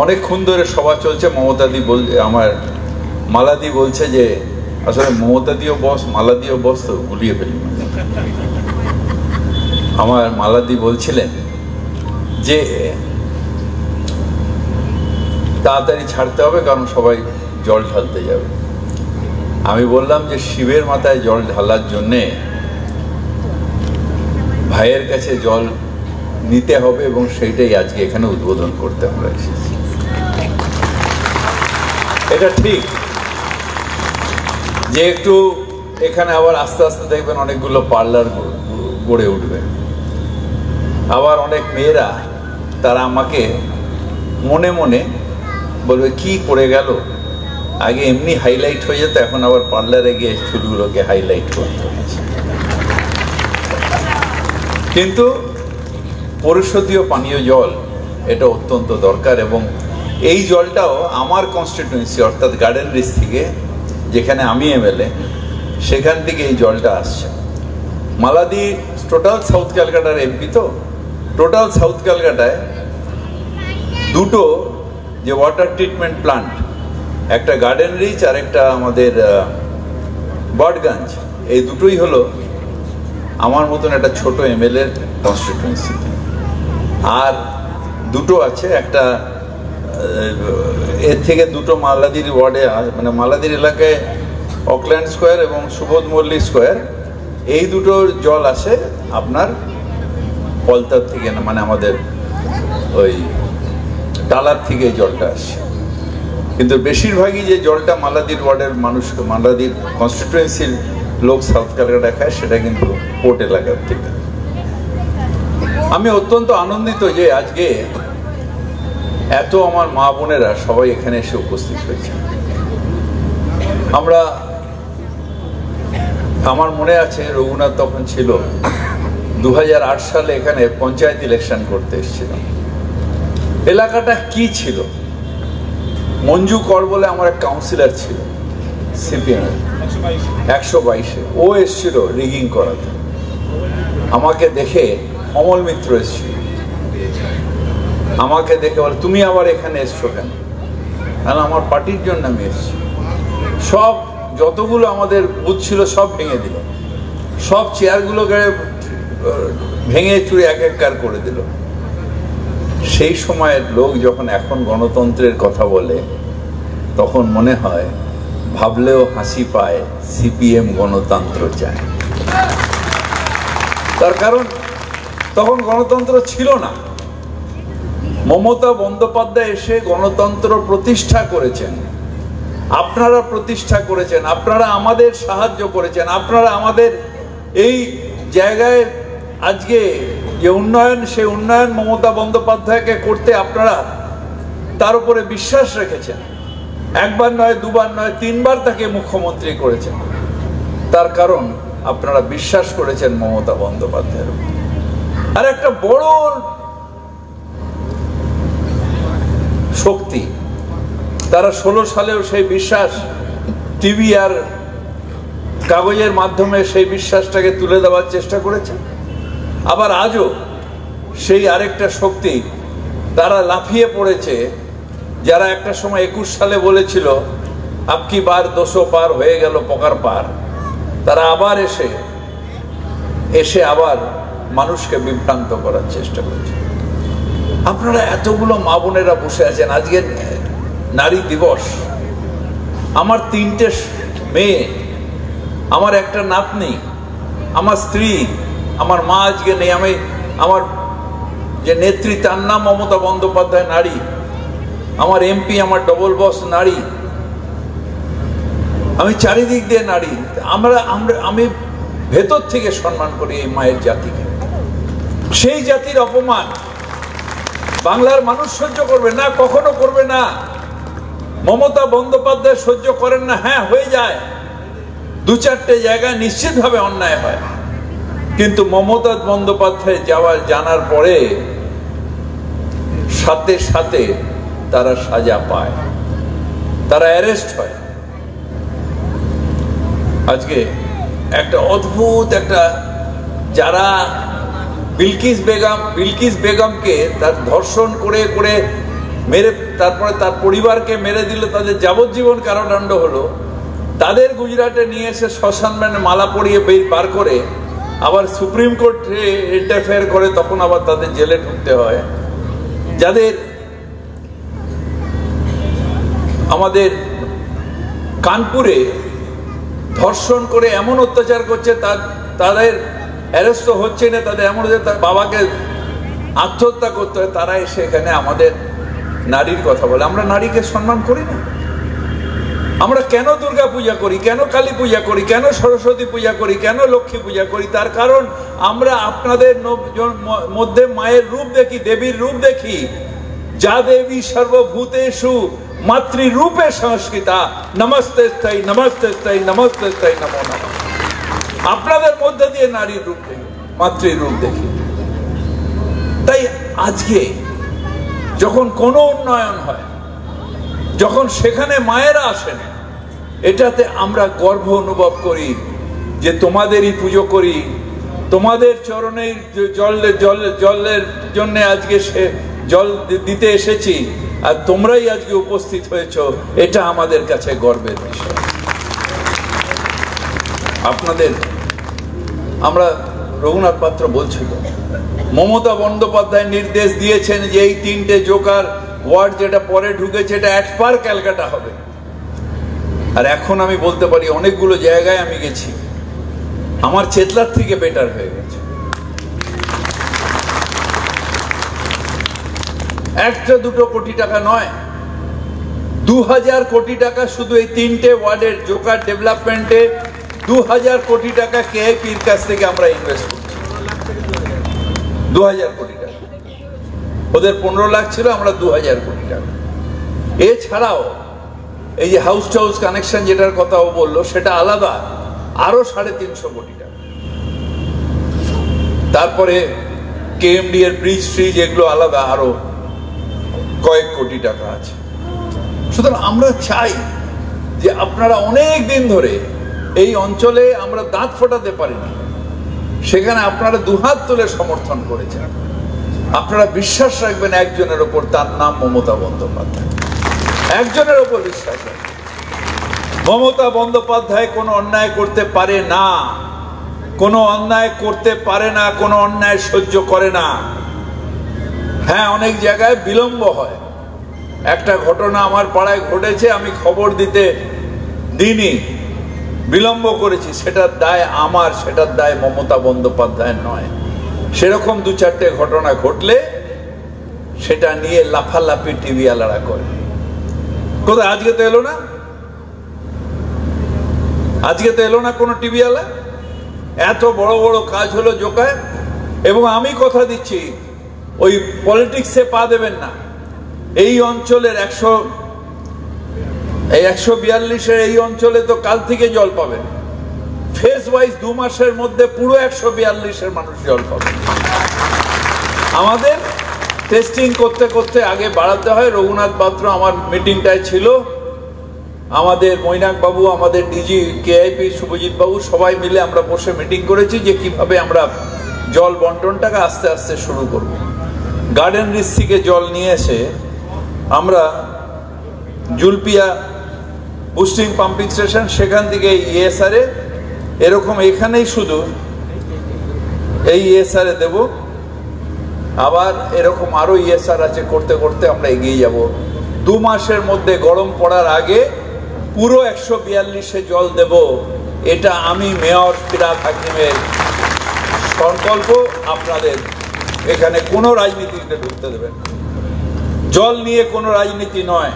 অনেকক্ষণ ধরে সভা চলছে। মমতাদি আমার মালাদি বলছে যে আসলে মমতাদিও বস, মালাদিও বস, তো গুলিয়ে ফেলি। আমার মালাদি বলছিলেন যে তাড়াতাড়ি ছাড়তে হবে কারণ সবাই জল ঢালতে যাবে। আমি বললাম যে শিবের মাথায় জল ঢালার জন্যে ভাইয়ের কাছে জল নিতে হবে এবং সেইটাই আজকে এখানে উদ্বোধন করতে আমরা এসেছি। এটা ঠিক যে একটু এখানে আবার আস্তে আস্তে দেখবেন অনেকগুলো পার্লার গড়ে উঠবে। আবার অনেক মেয়েরা তারা আমাকে মনে মনে বলবে কি করে গেল, আগে এমনি হাইলাইট হয়ে যেত, এখন আবার পার্লারে গিয়ে চুলগুলোকে হাইলাইট করতে হয়েছে। কিন্তু পরিশোধীয় পানীয় জল এটা অত্যন্ত দরকার এবং এই জলটাও আমার কনস্টিটিউয়েন্সি অর্থাৎ গার্ডেন রিচ থেকে, যেখানে আমি এমএলএ, সেখান থেকে এই জলটা আসছে। মালাদি টোটাল সাউথ ক্যালকাটার এমপি, তো টোটাল সাউথ ক্যালকাটায় দুটো যে ওয়াটার ট্রিটমেন্ট প্লান্ট, একটা গার্ডেন রিচ আর একটা আমাদের বটগঞ্জ, এই দুটোই হলো আমার মতন একটা ছোট এমএলএ কনস্টিটিউয়েন্সি। আর দুটো আছে, একটা এর থেকে দুটো মালাদির ওয়ার্ডে, মানে মালাদির এলাকায় অকল্যান্ড স্কোয়ার এবং সুবোধ মল্লিক স্কোয়ার, এই দুটোর জল আসে আপনার পলতার থেকে না, মানে আমাদের ওই টালার থেকে জলটা আসে। কিন্তু বেশিরভাগই যে জলটা মালাদির ওয়ার্ডের মানুষকে, মালাদির কনস্টিটিউয়েন্সির লোক সাউথ ক্যালকাটা খায়, সেটা কিন্তু পোর্ট এলাকার থেকে। আমি অত্যন্ত আনন্দিত যে আজকে এত আমার মা বোনেরা সবাই এখানে এসে উপস্থিত হয়েছে। আমার মনে আছে রঘুনাথ তখন ছিল, 2008 সালে এখানে পঞ্চায়েত ইলেকশন করতে এসেছিলাম। এলাকাটা কি ছিল, মঞ্জু কর বলে আমার এক কাউন্সিলর ছিল সিপিএম 122-এ, ও এসেছিল রিগিং করাতে। আমাকে দেখে অমল মিত্র এসেছিল, আমাকে দেখে বলে তুমি আবার এখানে এসছো কেন? কারণ আমার পার্টির জন্য আমি এসেছি। সব যতগুলো আমাদের বুথ ছিল সব ভেঙে দিল, সব চেয়ারগুলোকে ভেঙে চুরে এক এককার করে দিল। সেই সময়ের লোক যখন এখন গণতন্ত্রের কথা বলে, তখন মনে হয় ভাবলেও হাসি পায়, সিপিএম গণতন্ত্র চায়। তার কারণ তখন গণতন্ত্র ছিল না। মমতা বন্দ্যোপাধ্যায় এসে গণতন্ত্র প্রতিষ্ঠা করেছেন, আপনারা প্রতিষ্ঠা করেছেন, আপনারা আমাদের সাহায্য করেছেন, আপনারা আমাদের এই জায়গায় আজকে যে উন্নয়ন, সেই উন্নয়ন মমতা বন্দ্যোপাধ্যায়কে করতে আপনারা তার উপরে বিশ্বাস রেখেছেন। একবার নয়, দুবার নয়, 3 বার তাকে মুখ্যমন্ত্রী করেছেন। তার কারণ আপনারা বিশ্বাস করেছেন মমতা বন্দ্যোপাধ্যায়ের উপর। আর একটা বড় শক্তি, তারা 16 সালেও সেই বিশ্বাস টিভি আর কাগজের মাধ্যমে সেই বিশ্বাসটাকে তুলে দেওয়ার চেষ্টা করেছে। আবার আজও সেই আরেকটা শক্তি, তারা লাফিয়ে পড়েছে, যারা একটা সময় 21 সালে বলেছিল আপকি বার 200 পার হয়ে গেল পকার পার, তারা আবার এসে আবার মানুষকে বিভ্রান্ত করার চেষ্টা করেছে। আপনারা এতগুলো মা বোনেরা বসে আছেন, আজকে নারী দিবস। আমার 3টে মেয়ে, আমার একটা নাতনি, আমার স্ত্রী, আমার মা আজকে নেই। আমার যে নেত্রী, তার নাম মমতা বন্দ্যোপাধ্যায়, নারী। আমার এমপি, আমার ডবল বস নারী। আমি চারিদিক দিয়ে নারী। আমি ভেতর থেকে সম্মান করি এই মায়ের জাতিকে। সেই জাতির অপমান বাংলার মানুষ সহ্য করবে না, কখনো করবে না। মমতা বন্দ্যোপাধ্যায় সহ্য করেন না। হ্যাঁ, হয়ে যায়, 2-4টে জায়গায় নিশ্চিতভাবে অন্যায় হয়, কিন্তু মমতা বন্দ্যোপাধ্যায় জানার পরে সাথে সাথে তারা সাজা পায়, তারা অ্যারেস্ট হয়। আজকে একটা অদ্ভুত একটা, যারা বিলকিস বেগমকে তার ধর্ষণ করে মেরে তারপরে তার পরিবারকে মেরে দিল, তাদের যাবজ্জীবন কারাদণ্ড হলো, তাদের গুজরাটে নিয়ে এসে শ্মশান মানে মালা পরিয়ে বার করে আবার সুপ্রিম কোর্টে ইন্টারফেয়ার করে, তখন আবার তাদের জেলে ঢুকতে হয়। যাদের আমাদের কানপুরে ধর্ষণ করে এমন অত্যাচার করছে, তাদের অ্যারেস্ট হচ্ছে না, তাদের এমন যে তার বাবাকে আত্মহত্যা করতে হয়, তারা এসে এখানে আমাদের নারীর কথা বলে। আমরা নারীকে সম্মান করি না? আমরা কেন দুর্গা পূজা করি, কেন কালী পূজা করি, কেন সরস্বতী পূজা করি, কেন লক্ষ্মী পূজা করি? তার কারণ আমরা আপনাদের মধ্যে মায়ের রূপ দেখি, দেবীর রূপ দেখি। যা দেবী সর্বভূতেষু মাতৃরূপে সংস্কৃতা, নমস্তে স্থায়ী নমস্তে স্থায়ী নমস্তে স্থায়ী নমো নমঃ। আপনাদের মধ্যে দিয়ে নারীর রূপ দেখি, মাতৃরূপ দেখি। তাই আজকে যখন কোনো উন্নয়ন হয়, যখন সেখানে মায়েরা আসেন, এটাতে আমরা গর্ব অনুভব করি যে তোমাদেরই পুজো করি, তোমাদের চরণেই জলের জন্য আজকে সে জল দিতে এসেছি, আর তোমরাই আজকে উপস্থিত হয়েছ, এটা আমাদের কাছে গর্বের বিষয়। আপনাদের আমরা রঘুনাথ পাত্র বলছিল, মমতা বন্দ্যোপাধ্যায় নির্দেশ দিয়েছেন যে এই 3টে জোকার ওয়ার্ড যেটা পরে ঢুকেছে এটা অ্যাট পার ক্যালকাটা হবে। আর এখন আমি বলতে পারি অনেকগুলো জায়গায় আমি গেছি, আমার চেতলার থেকে বেটার হয়ে গেছে। 1-2 কোটি টাকা নয়, 2000 কোটি টাকা শুধু এই 3টে ওয়ার্ডের জোকার ডেভেলপমেন্টে 2000 কোটি টাকা কেআইপির কাছ থেকে আমরা ইনভেস্ট করছি। 2000 কোটি টাকা, ওদের 15 লাখ ছিল, আমরা 2000 কোটি টাকা। এছাড়াও এই যে হাউস টু হাউস কানেকশন যেটার কথা ও বললো, সেটা আলাদা আরো 350 কোটি টাকা। তারপরে কেএমডি এর ব্রিজ ফ্রিজ এগুলো আলাদা আরো কয়েক কোটি টাকা আছে। সুতরাং আমরা চাই যে আপনারা অনেক দিন ধরে এই অঞ্চলে আমরা দাঁত ফোটাতে পারিনি, সেখানে আপনারা দুহাত তুলে সমর্থন করেছেন। আপনারা বিশ্বাস রাখবেন একজনের ওপর, তার নাম মমতা বন্দ্যোপাধ্যায়। একজনের ওপর বিশ্বাস রাখবেন। মমতা বন্দ্যোপাধ্যায় কোনো অন্যায় করতে পারে না, কোনো অন্যায় করতে পারে না, কোনো অন্যায় সহ্য করে না। হ্যাঁ, অনেক জায়গায় বিলম্ব হয়। একটা ঘটনা আমার পাড়ায় ঘটেছে, আমি খবর দিতে দিইনি, বিলম্ব করেছি, সেটার দায় আমার, সেটার দায় মমতা বন্দ্যোপাধ্যায়ের নয়। সেরকম 2-4টে ঘটনা ঘটলে সেটা নিয়ে লাফালাফি টিভি আলাদা করে। কোথায় আজকে তো এলো না, আজকে তো এলো না কোনো টিভি আলা। এত বড় বড় কাজ হলো জোকায়, এবং আমি কথা দিচ্ছি ওই পলিটিক্সে পা দেবেন না। এই অঞ্চলের 142-এর এই অঞ্চলে তো কাল থেকে জল পাবেন। ফেজ ওয়াইজ 2 মাসের মধ্যে পুরো 142-এর মানুষ জল পাবে। আমাদের টেস্টিং করতে করতে আগে বাড়াতে হয়। রঘুনাথ পাত্র আমার মিটিংটায় ছিল, আমাদের মৈনাক বাবু, আমাদের ডিজি কেআইপি শুভজিৎ বাবু, সবাই মিলে আমরা বসে মিটিং করেছি যে কিভাবে আমরা জল বন্টনটাকে আস্তে আস্তে শুরু করব। গার্ডেন রিচ থেকে জল নিয়ে এসে আমরা জুলপিয়া বুস্টিং পাম্পিং স্টেশন, সেখান থেকে ইএসআরে, এরকম এখানেই শুধু এই ইএসআরে দেব। আবার এরকম আরো ইএসআর আছে, করতে করতে আমরা এগিয়ে যাব। 2 মাসের মধ্যে গরম পড়ার আগে পুরো 142-এ জল দেব। এটা আমি মেয়র ফিরহাদ হাকিমের সংকল্প। আপনাদের এখানে কোনো রাজনীতিতে ঢুকতে দেবেন, জল নিয়ে কোনো রাজনীতি নয়।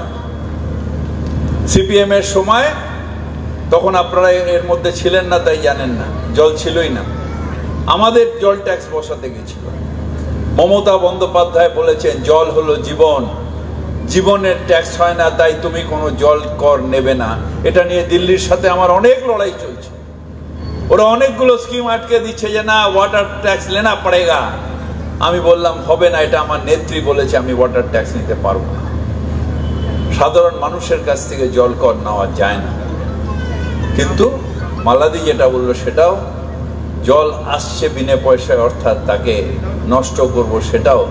সিপিএম এর সময় তখন আপনারা এর মধ্যে ছিলেন না, তাই জানেন না, জল ছিলই না। আমাদের জল ট্যাক্স বসাতে গেছিল। মমতা বন্দ্যোপাধ্যায় বলেছেন জল হলো জীবন, জীবনের ট্যাক্স হয় না, তাই তুমি কোনো জল কর নেবে না। এটা নিয়ে দিল্লির সাথে আমার অনেক লড়াই চলছে। ওরা অনেকগুলো স্কিম আটকে দিচ্ছে যে না, ওয়াটার ট্যাক্স লেনা পড়েগা। আমি বললাম হবে না, এটা আমার নেত্রী বলেছে, আমি ওয়াটার ট্যাক্স নিতে পারবো না। সাধারণ মানুষের কাছ থেকে জল কর নেওয়া যায় না। কিন্তু মালাদি যেটা বললো সেটাও, জল আসছে বিনা পয়সায়, অর্থাৎ তাকে নষ্ট করব সেটাও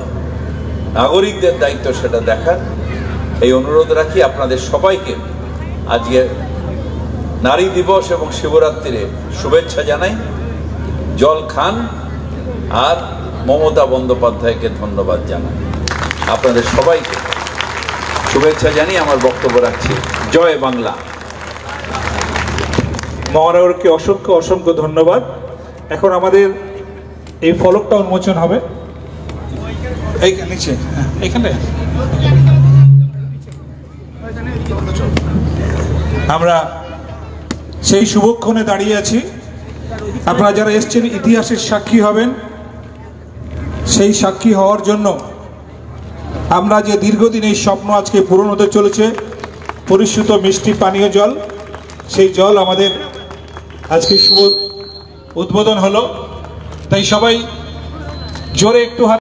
নাগরিকদের দায়িত্ব, সেটা দেখার। এই অনুরোধ রাখি আপনাদের সবাইকে আজকে নারী দিবস এবং শিবরাত্রিরে শুভেচ্ছা জানাই। জল খান আর মমতা বন্দ্যোপাধ্যায়কে ধন্যবাদ জানাই। আপনাদের সবাইকে শুভেচ্ছা জানিয়ে আমার বক্তব্য রাখছি। জয় বাংলা। মহানগরকে অসংখ্য অসংখ্য ধন্যবাদ। এখন আমাদের এই ফলকটা উন্মোচন হবে নিচে, এখানে আমরা সেই শুভক্ষণে দাঁড়িয়ে আছি। আপনারা যারা এসছেন ইতিহাসের সাক্ষী হবেন, সেই সাক্ষী হওয়ার জন্য আমরা যে দীর্ঘদিন এই স্বপ্ন আজকে পূরণ হতে চলেছে, পরিশুদ্ধ মিষ্টি পানীয় জল, সেই জল আমাদের আজকে শুভ উদ্বোধন হলো। তাই সবাই জোরে একটু